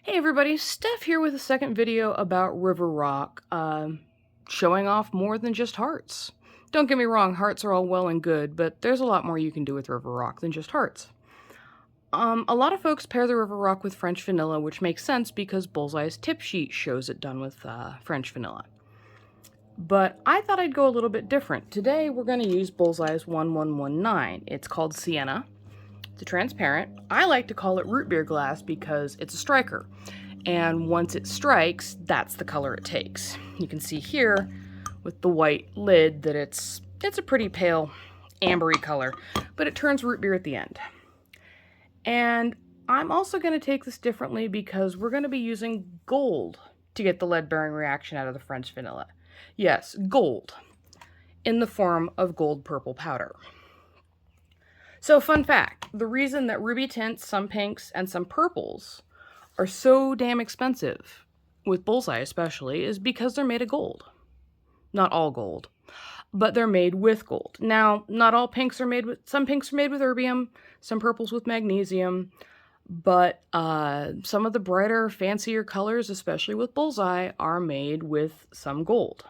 Hey everybody, Steph here with a second video about River Rock, showing off more than just hearts. Don't get me wrong, hearts are all well and good, but there's a lot more you can do with River Rock than just hearts. A lot of folks pair the River Rock with French vanilla, which makes sense because Bullseye's tip sheet shows it done with French vanilla. But I thought I'd go a little bit different. Today we're going to use Bullseye's 1119. It's called Sienna. It's a transparent. I like to call it root beer glass because it's a striker. And once it strikes, that's the color it takes. You can see here with the white lid that it's a pretty pale ambery color, but it turns root beer at the end. And I'm also going to take this differently because we're going to be using gold to get the lead-bearing reaction out of the French vanilla. Yes, gold, in the form of gold purple powder. So fun fact, the reason that ruby tints, some pinks, and some purples are so damn expensive, with Bullseye especially, is because they're made of gold. Not all gold, but they're made with gold. Now, not all pinks are made with, some pinks are made with erbium, some purples with magnesium, but some of the brighter, fancier colors, especially with Bullseye, are made with some gold.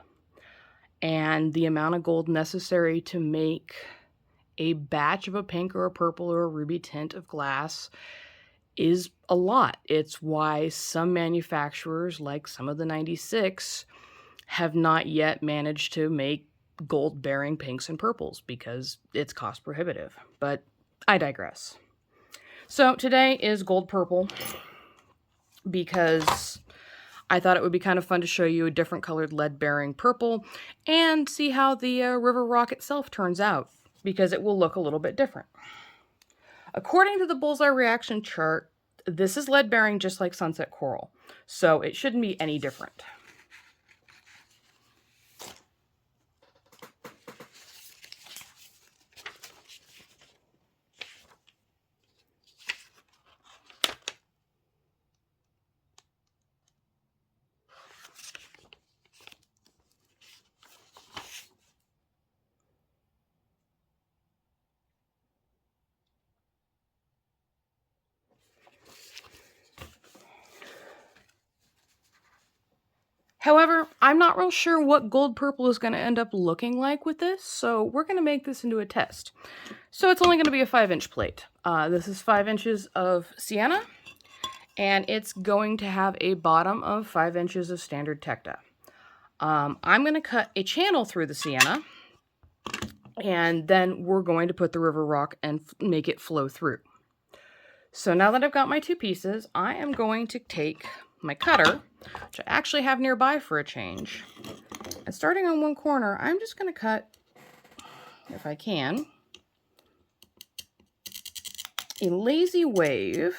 And the amount of gold necessary to make a batch of a pink or a purple or a ruby tint of glass is a lot. It's why some manufacturers, like some of the 96, have not yet managed to make gold-bearing pinks and purples because it's cost prohibitive. But I digress. So today is gold purple because I thought it would be kind of fun to show you a different colored lead-bearing purple and see how the River Rock itself turns out, because it will look a little bit different. According to the Bullseye reaction chart, this is lead-bearing just like Sunset Coral, so it shouldn't be any different. However, I'm not real sure what gold purple is going to end up looking like with this, so we're going to make this into a test. So it's only going to be a 5-inch plate. This is 5 inches of sienna, and it's going to have a bottom of 5 inches of standard tecta. I'm going to cut a channel through the sienna, and then we're going to put the River Rock and make it flow through. So now that I've got my two pieces, I am going to take my cutter, which I actually have nearby for a change, and starting on one corner, I'm just going to cut, if I can, a lazy wave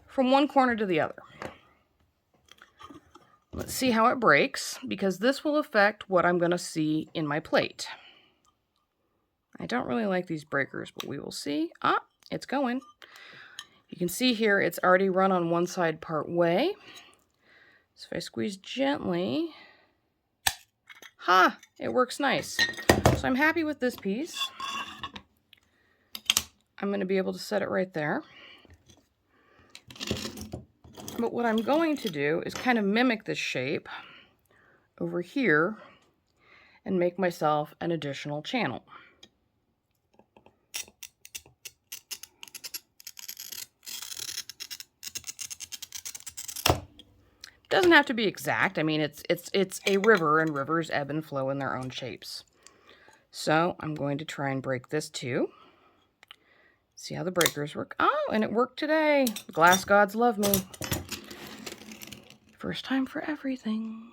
from one corner to the other. Let's see how it breaks, because this will affect what I'm going to see in my plate. I don't really like these breakers, but we will see. Ah, it's going. You can see here it's already run on one side part way. So if I squeeze gently, ha, it works nice. So I'm happy with this piece. I'm going to be able to set it right there. But what I'm going to do is kind of mimic this shape over here and make myself an additional channel. Doesn't have to be exact. I mean, it's a river, and rivers ebb and flow in their own shapes. So I'm going to try and break this too. See how the breakers work. Oh, and it worked today. The glass gods love me. First time for everything.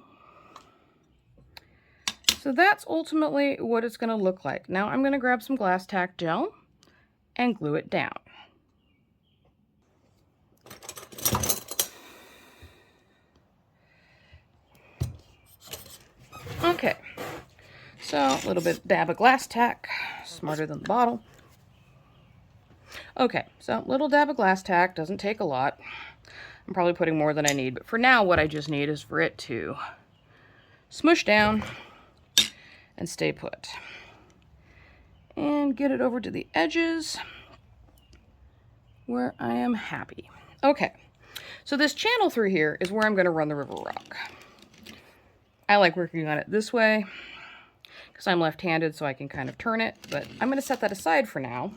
So that's ultimately what it's going to look like. Now I'm going to grab some glass tack gel and glue it down. Okay, so a little bit dab of glass tack, smarter than the bottle. Okay, so little dab of glass tack, doesn't take a lot. I'm probably putting more than I need, but for now what I just need is for it to smush down and stay put. And get it over to the edges. where I am happy. Okay, so this channel through here is where I'm going to run the river rock. I like working on it this way because I'm left-handed, so I can kind of turn it, but I'm going to set that aside for now,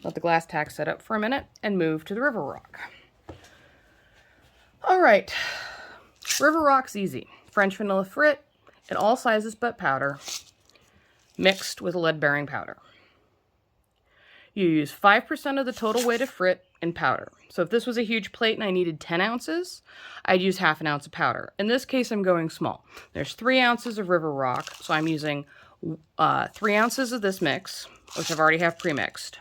let the glass tack set up for a minute, and move to the river rock. All right, river rock's easy. French vanilla frit in all sizes but powder, mixed with a lead-bearing powder. You use 5% of the total weight of frit in powder. So if this was a huge plate and I needed 10 ounces, I'd use half an ounce of powder. In this case, I'm going small. There's 3 ounces of river rock, so I'm using 3 ounces of this mix, which I've already have pre-mixed,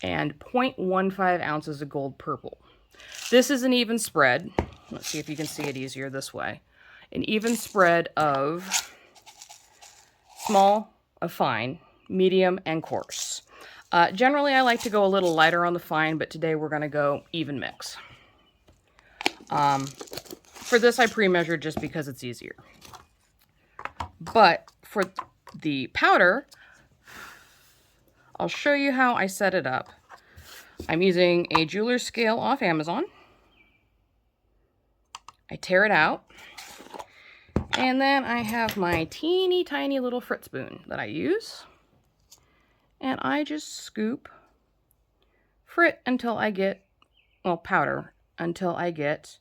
and 0.15 ounces of gold purple. This is an even spread. Let's see if you can see it easier this way. An even spread of small, of fine, medium, and coarse. Generally, I like to go a little lighter on the fine, but today we're going to go even mix. For this, I pre-measured just because it's easier. But for the powder, I'll show you how I set it up. I'm using a jeweler's scale off Amazon. I tear it out. And then I have my teeny tiny little frit spoon that I use. And I just scoop frit until I get, well, powder, until I get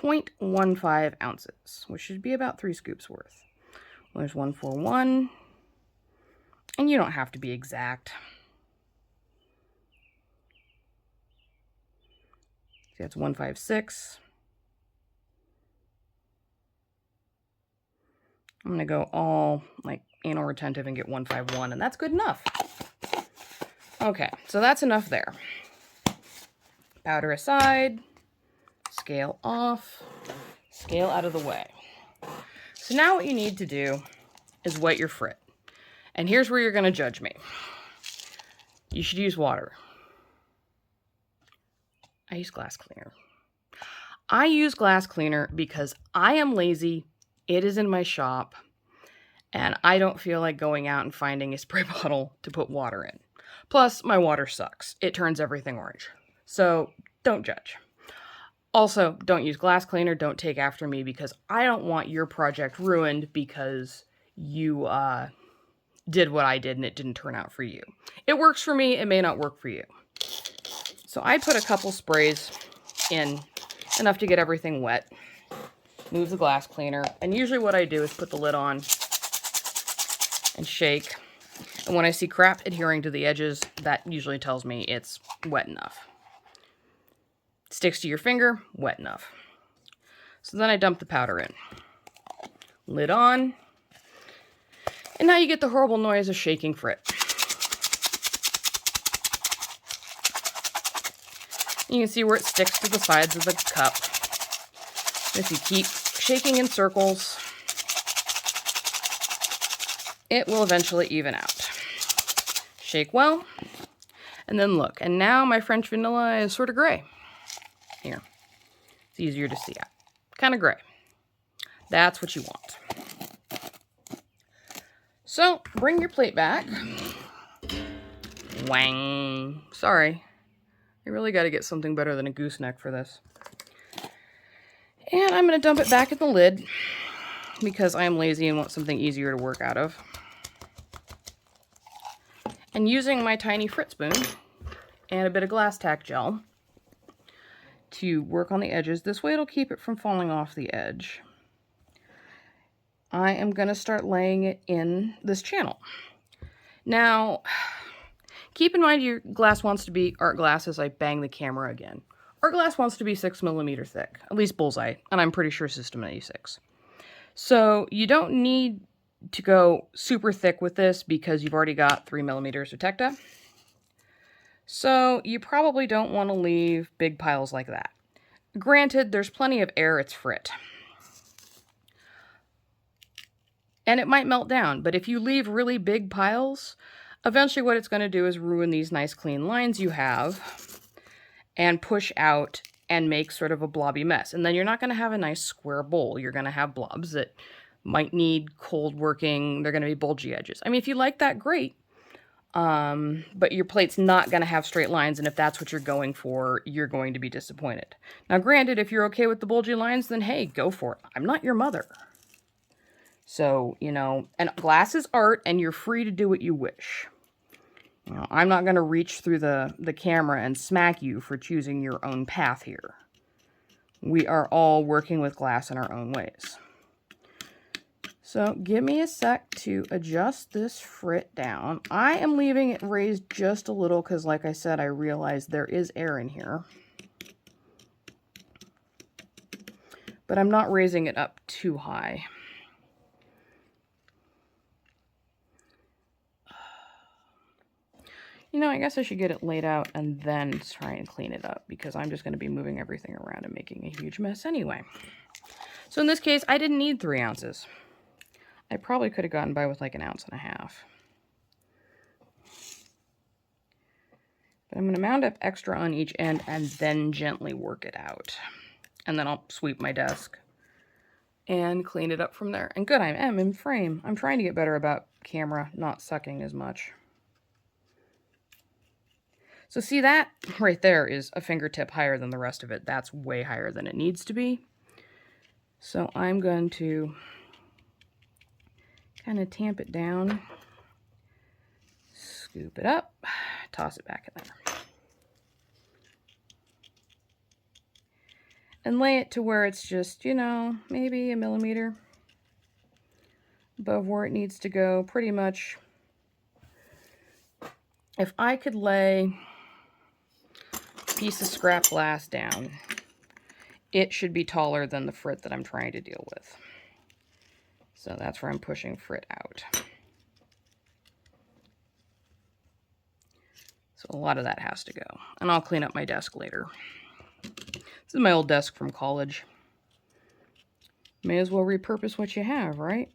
0.15 ounces, which should be about 3 scoops worth. Well, there's 1 for 1, and you don't have to be exact. See, that's 156. I'm going to go all, like, anal retentive and get 151, and that's good enough. Okay, so that's enough there. Powder aside, scale off, scale out of the way. So now what you need to do is wet your frit. And here's where you're going to judge me. You should use water. I use glass cleaner. I use glass cleaner because I am lazy. It is in my shop. And I don't feel like going out and finding a spray bottle to put water in. Plus, my water sucks. It turns everything orange. So, don't judge. Also, don't use glass cleaner. Don't take after me because I don't want your project ruined because you did what I did and it didn't turn out for you. It works for me. It may not work for you. So, I put a couple sprays in, enough to get everything wet. Move the glass cleaner. And usually what I do is put the lid on and shake. And when I see crap adhering to the edges, that usually tells me it's wet enough. Sticks to your finger, wet enough. So then I dump the powder in. Lid on. And now you get the horrible noise of shaking frit. You can see where it sticks to the sides of the cup. If you keep shaking in circles, it will eventually even out. Shake well, and then look. And now my French vanilla is sort of gray. Here. It's easier to see out. Kind of gray. That's what you want. So, bring your plate back. Wang. Sorry. I really got to get something better than a gooseneck for this. And I'm going to dump it back in the lid because I am lazy and want something easier to work out of. And using my tiny frit spoon and a bit of glass tack gel to work on the edges. This way it'll keep it from falling off the edge. I am going to start laying it in this channel. Now, keep in mind your glass wants to be art glass as I bang the camera again. Art glass wants to be 6mm thick, at least Bullseye, and I'm pretty sure System 86. So you don't need to go super thick with this because you've already got 3mm of Tecta. So you probably don't want to leave big piles like that. Granted, there's plenty of air, it's frit. And it might melt down, but if you leave really big piles, eventually what it's going to do is ruin these nice clean lines you have and push out and make sort of a blobby mess. And then you're not going to have a nice square bowl. You're going to have blobs that might need cold working. They're going to be bulgy edges. I mean, if you like that, great. But your plate's not going to have straight lines, and if that's what you're going for, you're going to be disappointed. Now, granted, if you're okay with the bulgy lines, then hey, go for it. I'm not your mother. So, you know, and glass is art, and you're free to do what you wish. You know, I'm not going to reach through the camera and smack you for choosing your own path here. We are all working with glass in our own ways. So give me a sec to adjust this frit down. I am leaving it raised just a little because, like I said, I realized there is air in here. But I'm not raising it up too high. You know, I guess I should get it laid out and then try and clean it up, because I'm just going to be moving everything around and making a huge mess anyway. So in this case, I didn't need 3 ounces. I probably could have gotten by with like 1.5 ounces. But I'm going to mound up extra on each end and then gently work it out. And then I'll sweep my desk and clean it up from there. And good, I am in frame. I'm trying to get better about camera not sucking as much. So see, that right there is a fingertip higher than the rest of it. That's way higher than it needs to be. So I'm going to kind of tamp it down, scoop it up, toss it back in there. And lay it to where it's just, you know, maybe 1 millimeter above where it needs to go. Pretty much, if I could lay a piece of scrap glass down, it should be taller than the frit that I'm trying to deal with. So that's where I'm pushing frit out. So a lot of that has to go. And I'll clean up my desk later. This is my old desk from college. May as well repurpose what you have, right?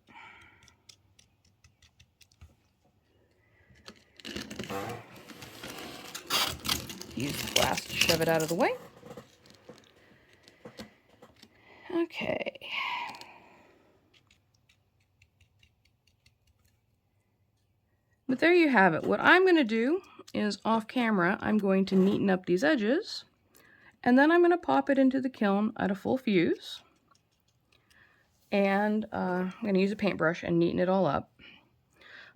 Use the glass to shove it out of the way. Okay. But there you have it. What I'm going to do is, off camera, I'm going to neaten up these edges. And then I'm going to pop it into the kiln at a full fuse. And I'm going to use a paintbrush and neaten it all up.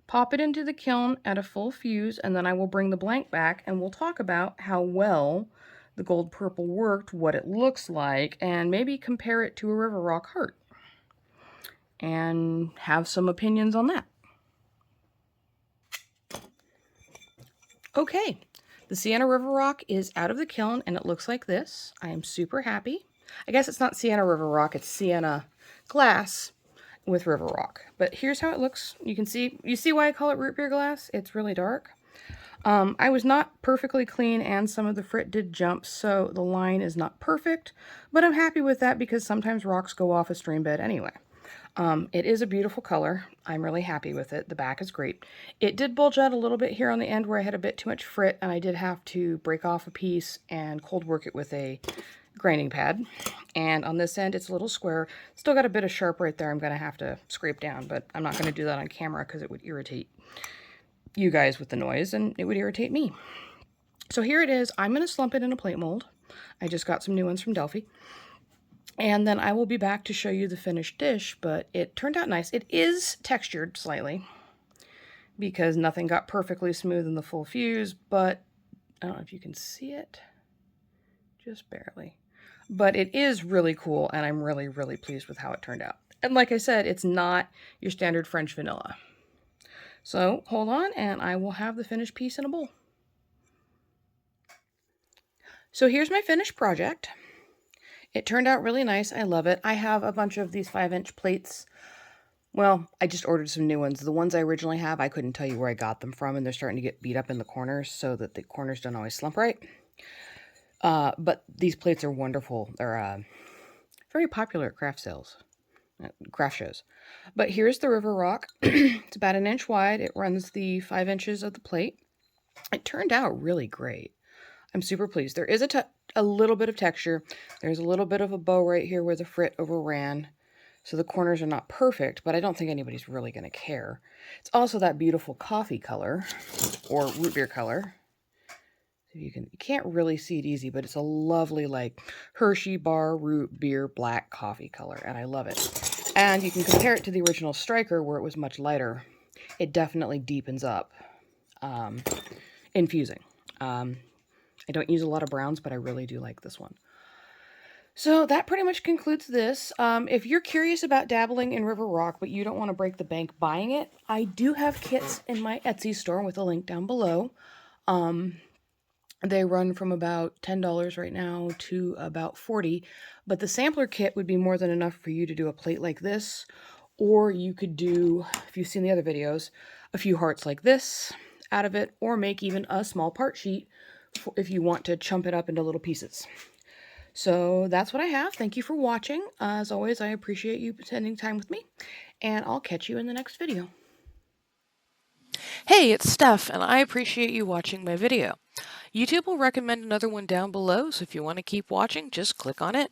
Pop it into the kiln at a full fuse, and then I will bring the blank back and we'll talk about how well the gold purple worked, what it looks like, and maybe compare it to a River Rock heart. And have some opinions on that. Okay, the Sienna River Rock is out of the kiln and it looks like this. I am super happy. I guess it's not Sienna River Rock, it's Sienna glass with River Rock. But here's how it looks. You can see, you see why I call it root beer glass? It's really dark. I was not perfectly clean and some of the frit did jump, so the line is not perfect, but I'm happy with that because sometimes rocks go off a stream bed anyway. It is a beautiful color. I'm really happy with it. The back is great. It did bulge out a little bit here on the end where I had a bit too much frit, and I did have to break off a piece and cold work it with a grinding pad. And on this end, it's a little square. Still got a bit of sharp right there I'm going to have to scrape down, but I'm not going to do that on camera because it would irritate you guys with the noise, and it would irritate me. So here it is. I'm going to slump it in a plate mold. I just got some new ones from Delphi. And then I will be back to show you the finished dish, but it turned out nice. It is textured slightly because nothing got perfectly smooth in the full fuse, but I don't know if you can see it, just barely. But it is really cool, and I'm really, really pleased with how it turned out. And like I said, it's not your standard French vanilla. So hold on, and I will have the finished piece in a bowl. So here's my finished project. It turned out really nice. I love it. I have a bunch of these 5-inch plates. Well, I just ordered some new ones. The ones I originally have, I couldn't tell you where I got them from, and they're starting to get beat up in the corners so that the corners don't always slump right. But these plates are wonderful. They're very popular at craft sales, craft shows. But here's the River Rock. It's about 1 inch wide. It runs the 5 inches of the plate. It turned out really great. I'm super pleased. There is a little bit of texture. There's a little bit of a bow right here where the frit overran. So the corners are not perfect, but I don't think anybody's really going to care. It's also that beautiful coffee color, or root beer color. So you can't really see it easy, but it's a lovely, like, Hershey bar root beer black coffee color, and I love it. And you can compare it to the original Striker, where it was much lighter. It definitely deepens up infusing. I don't use a lot of browns, but I really do like this one. So that pretty much concludes this. If you're curious about dabbling in River Rock, but you don't want to break the bank buying it, I do have kits in my Etsy store with a link down below. They run from about $10 right now to about $40, but the sampler kit would be more than enough for you to do a plate like this, or you could do, if you've seen the other videos, a few hearts like this out of it, or make even a small part sheet if you want to chunk it up into little pieces. So that's what I have. Thank you for watching. As always, I appreciate you spending time with me, and I'll catch you in the next video. Hey, it's Steph, and I appreciate you watching my video. YouTube will recommend another one down below, so if you want to keep watching, just click on it.